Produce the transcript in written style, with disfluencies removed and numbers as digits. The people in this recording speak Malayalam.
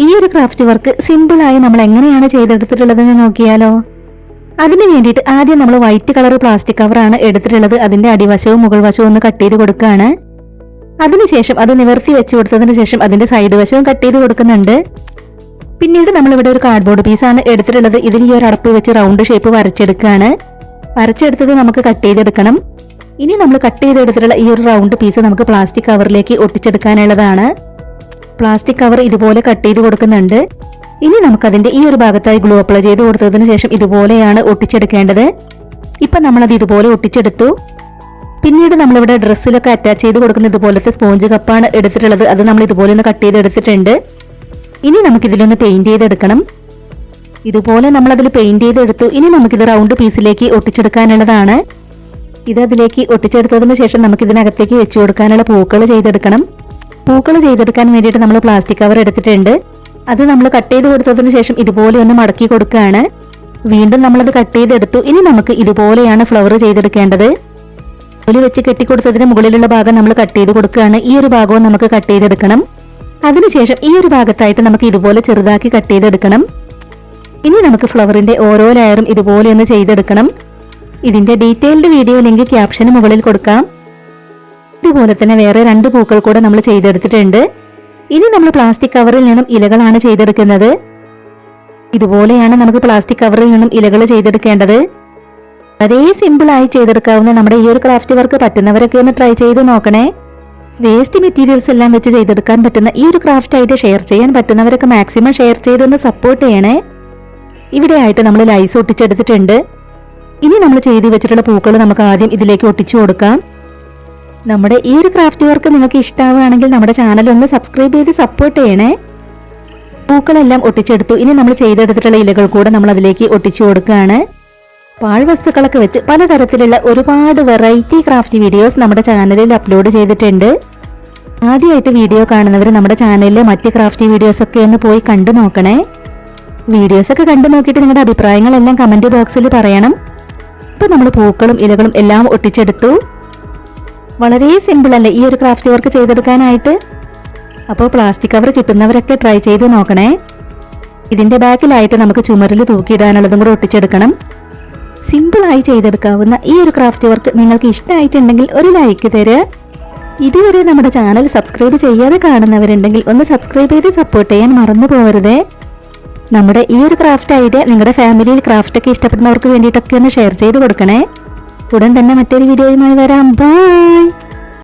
ഈ ഒരു ക്രാഫ്റ്റ് വർക്ക് സിമ്പിളായി നമ്മൾ എങ്ങനെയാണ് ചെയ്തെടുത്തിട്ടുള്ളതെന്ന് നോക്കിയാലോ. അതിന് വേണ്ടിയിട്ട് ആദ്യം നമ്മൾ വൈറ്റ് കളർ പ്ലാസ്റ്റിക് കവറാണ് എടുത്തിട്ടുള്ളത്. അതിന്റെ അടിവശവും മുകൾ വശവും ഒന്ന് കട്ട് ചെയ്ത് കൊടുക്കുകയാണ്. അതിനുശേഷം അത് നിവർത്തി വെച്ച് കൊടുത്തതിന് ശേഷം അതിന്റെ സൈഡ് വശവും കട്ട് ചെയ്ത് കൊടുക്കുന്നുണ്ട്. പിന്നീട് നമ്മളിവിടെ ഒരു കാർഡ്ബോർഡ് പീസാണ് എടുത്തിട്ടുള്ളത്. ഇതിൽ ഈ ഒരു അടപ്പ് വെച്ച് റൗണ്ട് ഷേപ്പ് വരച്ചെടുക്കുകയാണ്. വരച്ചെടുത്തത് നമുക്ക് കട്ട് ചെയ്തെടുക്കണം. ഇനി നമ്മൾ കട്ട് ചെയ്തെടുത്തിട്ടുള്ള ഈ ഒരു റൗണ്ട് പീസ് നമുക്ക് പ്ലാസ്റ്റിക് കവറിലേക്ക് ഒട്ടിച്ചെടുക്കാനുള്ളതാണ്. പ്ലാസ്റ്റിക് കവർ ഇതുപോലെ കട്ട് ചെയ്ത് കൊടുക്കുന്നുണ്ട്. ഇനി നമുക്കതിന്റെ ഈ ഒരു ഭാഗത്തായി ഗ്ലൂ അപ്ലൈ ചെയ്ത് കൊടുത്തതിന് ശേഷം ഇതുപോലെയാണ് ഒട്ടിച്ചെടുക്കേണ്ടത്. ഇപ്പൊ നമ്മളത് ഇതുപോലെ ഒട്ടിച്ചെടുത്തു. പിന്നീട് നമ്മളിവിടെ ഡ്രസ്സിലൊക്കെ അറ്റാച്ച് ചെയ്ത് കൊടുക്കുന്ന ഇതുപോലത്തെ സ്പോഞ്ച് കപ്പാണ് എടുത്തിട്ടുള്ളത്. അത് നമ്മൾ ഇതുപോലെ ഒന്ന് കട്ട് ചെയ്തെടുത്തിട്ടുണ്ട്. ഇനി നമുക്കിതിലൊന്ന് പെയിന്റ് ചെയ്തെടുക്കണം. ഇതുപോലെ നമ്മളതിൽ പെയിന്റ് ചെയ്തെടുത്തു. ഇനി നമുക്കിത് റൗണ്ട് പീസിലേക്ക് ഒട്ടിച്ചെടുക്കാനുള്ളതാണ്. ഇത് അതിലേക്ക് ഒട്ടിച്ചെടുത്തതിന് ശേഷം നമുക്ക് ഇതിനകത്തേക്ക് വെച്ച് കൊടുക്കാനുള്ള പൂക്കൾ ചെയ്തെടുക്കണം. പൂക്കൾ ചെയ്തെടുക്കാൻ വേണ്ടിയിട്ട് നമ്മൾ പ്ലാസ്റ്റിക് കവർ എടുത്തിട്ടുണ്ട്. അത് നമ്മൾ കട്ട് ചെയ്ത് കൊടുത്തതിന് ശേഷം ഇതുപോലെ ഒന്ന് മടക്കി കൊടുക്കുകയാണ്. വീണ്ടും നമ്മളത് കട്ട് ചെയ്തെടുത്തു. ഇനി നമുക്ക് ഇതുപോലെയാണ് ഫ്ലവർ ചെയ്തെടുക്കേണ്ടത്. നൂല് വെച്ച് കെട്ടിക്കൊടുത്തതിന് മുകളിലുള്ള ഭാഗം നമ്മൾ കട്ട് ചെയ്ത് കൊടുക്കുകയാണ്. ഈ ഒരു ഭാഗവും നമുക്ക് കട്ട് ചെയ്തെടുക്കണം. അതിനുശേഷം ഈ ഒരു ഭാഗത്തായിട്ട് നമുക്ക് ഇതുപോലെ ചെറുതാക്കി കട്ട് ചെയ്തെടുക്കണം. ഇനി നമുക്ക് ഫ്ലവറിന്റെ ഓരോ ലെയറും ഇതുപോലെ ഒന്ന് ചെയ്തെടുക്കണം. ഇതിന്റെ ഡീറ്റെയിൽഡ് വീഡിയോ ലിങ്ക് ക്യാപ്ഷന് മുകളിൽ കൊടുക്കാം. ഇതുപോലെ തന്നെ വേറെ 2 പൂക്കൾ കൂടെ നമ്മൾ ചെയ്തെടുത്തിട്ടുണ്ട്. ഇനി നമ്മൾ പ്ലാസ്റ്റിക് കവറിൽ നിന്നും ഇലകളാണ് ചെയ്തെടുക്കുന്നത്. ഇതുപോലെയാണ് നമുക്ക് പ്ലാസ്റ്റിക് കവറിൽ നിന്നും ഇലകൾ ചെയ്തെടുക്കേണ്ടത്. വളരെ സിമ്പിളായി ചെയ്തെടുക്കാവുന്ന നമ്മുടെ ഈ ഒരു ക്രാഫ്റ്റ് വർക്ക് പറ്റുന്നവരൊക്കെ ഒന്ന് ട്രൈ ചെയ്ത് നോക്കണേ. വേസ്റ്റ് മെറ്റീരിയൽസ് എല്ലാം വെച്ച് ചെയ്തെടുക്കാൻ പറ്റുന്ന ഈ ഒരു ക്രാഫ്റ്റ് ആയിട്ട് ഷെയർ ചെയ്യാൻ പറ്റുന്നവരൊക്കെ മാക്സിമം ഷെയർ ചെയ്തൊന്ന് സപ്പോർട്ട് ചെയ്യണേ. ഇവിടെ ആയിട്ട് നമ്മൾ ലൈസ് ഒട്ടിച്ചെടുത്തിട്ടുണ്ട്. ഇനി നമ്മൾ ചെയ്ത് വെച്ചിട്ടുള്ള പൂക്കൾ നമുക്ക് ആദ്യം ഇതിലേക്ക് ഒട്ടിച്ചു കൊടുക്കാം. നമ്മുടെ ഈ ഒരു ക്രാഫ്റ്റ് വർക്ക് നിങ്ങൾക്ക് ഇഷ്ടമാവുകയാണെങ്കിൽ നമ്മുടെ ചാനൽ ഒന്ന് സബ്സ്ക്രൈബ് ചെയ്ത് സപ്പോർട്ട് ചെയ്യണേ. പൂക്കളെല്ലാം ഒട്ടിച്ചെടുത്തു. ഇനി നമ്മൾ ചെയ്തെടുത്തിട്ടുള്ള ഇലകൾ കൂടെ നമ്മൾ അതിലേക്ക് ഒട്ടിച്ചു കൊടുക്കുകയാണ്. പാഴ്വസ്തുക്കളൊക്കെ വെച്ച് പലതരത്തിലുള്ള ഒരുപാട് വെറൈറ്റി ക്രാഫ്റ്റ് വീഡിയോസ് നമ്മുടെ ചാനലിൽ അപ്ലോഡ് ചെയ്തിട്ടുണ്ട്. ആദ്യമായിട്ട് വീഡിയോ കാണുന്നവർ നമ്മുടെ ചാനലിലെ മറ്റ് ക്രാഫ്റ്റ് വീഡിയോസ് ഒക്കെ ഒന്ന് പോയി കണ്ടു നോക്കണേ. വീഡിയോസ് ഒക്കെ കണ്ടു നോക്കിയിട്ട് നിങ്ങളുടെ അഭിപ്രായങ്ങളെല്ലാം കമന്റ് ബോക്സിൽ പറയണം. ഇപ്പൊ നമ്മൾ പൂക്കളും ഇലകളും എല്ലാം ഒട്ടിച്ചെടുത്തു. വളരെ സിമ്പിൾ അല്ലേ ഈ ഒരു ക്രാഫ്റ്റ് വർക്ക് ചെയ്തെടുക്കാനായിട്ട്? അപ്പോൾ പ്ലാസ്റ്റിക് കവർ കിട്ടുന്നവരൊക്കെ ട്രൈ ചെയ്ത് നോക്കണേ. ഇതിന്റെ ബാക്കിലായിട്ട് നമുക്ക് ചുമരിൽ തൂക്കിയിടാനുള്ളതും കൂടെ ഒട്ടിച്ചെടുക്കണം. സിമ്പിളായി ചെയ്തെടുക്കാവുന്ന ഈ ഒരു ക്രാഫ്റ്റ് വർക്ക് നിങ്ങൾക്ക് ഇഷ്ടമായിട്ടുണ്ടെങ്കിൽ ഒരു ലൈക്ക് തരുക. ഇതുവരെ നമ്മുടെ ചാനൽ സബ്സ്ക്രൈബ് ചെയ്യാതെ കാണുന്നവരുണ്ടെങ്കിൽ ഒന്ന് സബ്സ്ക്രൈബ് ചെയ്ത് സപ്പോർട്ട് ചെയ്യാൻ മറന്നു പോകരുതേ. നമ്മുടെ ഈ ഒരു ക്രാഫ്റ്റ് ഐഡിയ നിങ്ങളുടെ ഫാമിലിയിൽ ക്രാഫ്റ്റ് ഒക്കെ ഇഷ്ടപ്പെടുന്നവർക്ക് വേണ്ടിയിട്ടൊക്കെ ഒന്ന് ഷെയർ ചെയ്ത് കൊടുക്കണേ. ഉടൻ തന്നെ മറ്റൊരു വീഡിയോയുമായി വരാം. ബൈ.